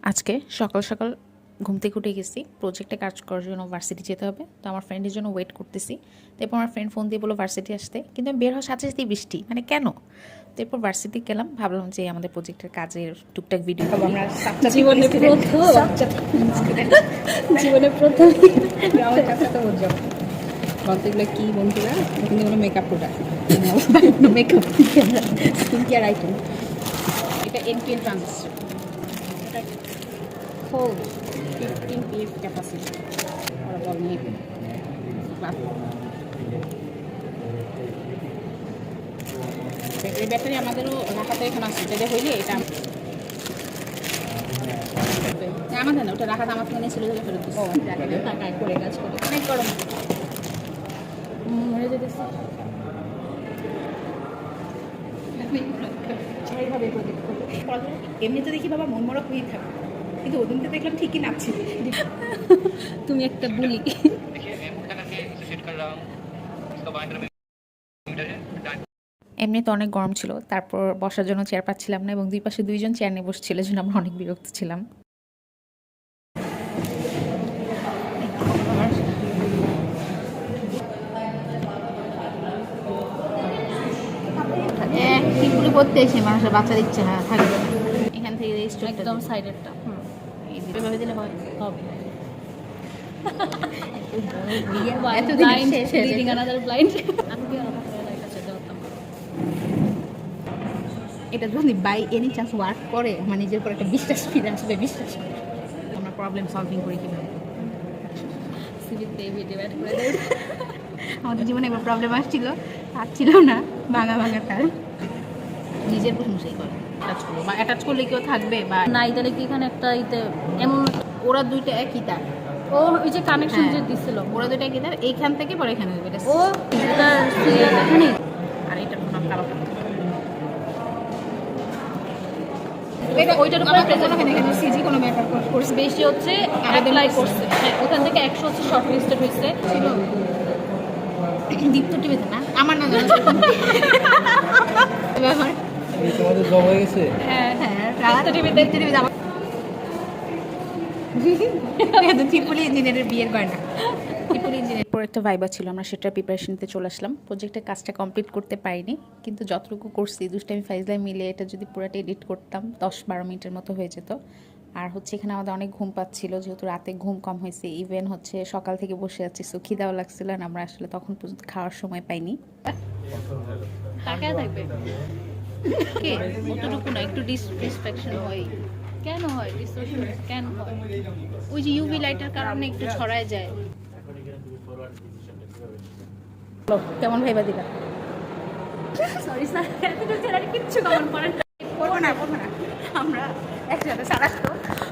আজকে সকাল সকাল ঘুম থেকে উঠে গেছি, প্রজেক্টে কাজ করার জন্য ভার্সিটি যেতে হবে। তো আমার ফ্রেন্ডের জন্য ওয়েট করতেছি। তারপর আমার ফ্রেন্ড ফোন দিয়ে বললো ভার্সিটি আসতে, কিন্তু আমি বের হওয়ার সাথে সাথেই বৃষ্টি, মানে কেন? তারপর ভার্সিটি গেলাম, ভাবলাম যে আমাদের প্রজেক্টের কাজের টুকটাক ভিডিও আমরা জীবনে প্রথম আমার কাছে তো বুঝছো বলতেগুলো কি বন্ধুরা, কিন্তু কোনো makeup product makeup skin care item. এটা এনপিএল ট্রানজিস্টর, এটা হোল 15 পিএফ ক্যাপাসিটি। ওরা বল নিয়ে এই ব্যাটারি আমাদেরও রাখাতে এখানে আসছে, এটা হইলে এটা আমাদের না, ওটা রাখাতে আমার থেকে ছিল ফেরত টাকায় করে কাজ করে অনেক গরম মরে যেতেছে। এমনিতে দেখি বাবা মনমরা হয়েই থাকে, কিন্তু ওদিনকে দেখলাম ঠিকই নাচছিল। তুমি একটা বুলি। এমনিতে অনেক গরম ছিল, তারপর বসার জন্য চেয়ার পাচ্ছিলাম না এবং দুই পাশে দুইজন চেয়ার নিয়ে বসছিল, জন্য আমরা অনেক বিরক্ত ছিলাম। টিপুরি পড়তে এসে মানুষের বাচ্চা দিচ্ছে, হ্যাঁ থাকবে এখান থেকে একদম সাইডেরটা এভাবে দিলে হয় হবে। এটা যদি বাই এনি চান্স ওয়ার্ক করে আমার নিজের উপর একটা বিশ্বাস ফিরে আসবে, বিশ্বাস আমরা প্রবলেম সলভিং করি কীভাবে। আমাদের জীবনে একবার প্রবলেম আসছিল, আর ছিল না ভাঙা ভাঙা তার নিজের প্রশংসাই করে অ্যাটাচ করবো বা অ্যাটাচ করলে কেউ থাকবে বা না, তাহলে কি এখানে একটা এমন ওরা দুইটা একই তার। ও ওই যে কানেকশন যে দিছিল, ওরা দুইটা একই তার, এইখান থেকে পরে এখানে হবে ও এটা সিরিয়াল এখানে। আর এটার কোনো কালো এটা ওইটার উপরে প্রেজেন্ট এখানে সিজি কোনো ম্যাটার করছে বেশি হচ্ছে অ্যাপ্লাই করছে। হ্যাঁ, ওখান থেকে 100 হচ্ছে শর্ট লিস্টেড হয়েছে। ছিল দীপ্ত টিভিতে না আমার না জানা ব্যাপার। তোমাদের জব হয়ে গেছে? হ্যাঁ হ্যাঁ টিভিতে আমার ত্রিপুরি ইঞ্জিনিয়ারের বিয়ের গয়না। ত্রিপুরি ইঞ্জিনিয়ার এরপর একটা ভাইবা ছিল, আমরা সেটার প্রিপারেশন নিতে চলে আসলাম। প্রজেক্টের কাজটা কমপ্লিট করতে পারিনি, কিন্তু যতটুকু করছি দুষ্টামি ফাইজলাই মিলে এটা যদি পুরোটা এডিট করতাম 10-12 মিনিটের মতো হয়ে যেত। আর হচ্ছে এখানে আমাদের অনেক ঘুম পাচ্ছিল, যেহেতু রাতে ঘুম কম হয়েছে, ইভেন হচ্ছে সকাল থেকে বসে আছি, সো খিদাও লাগছিল না, আমরা আসলে তখন পর্যন্ত খাওয়ার সময় পাইনি। তাকায় থাকবে কে অতটুকু না, একটু ডিসট্রাকশন হয়। কেন হয় ডিসোশন, কেন হয়? ওই যে ইউভি লাইটের কারণে একটু ছড়ায় যায়। কেমন ভাইবা দিলা? সরি স্যার, কিচ্ছু কমন করেন পড়বো না আমরা একসাথে সারাস্ত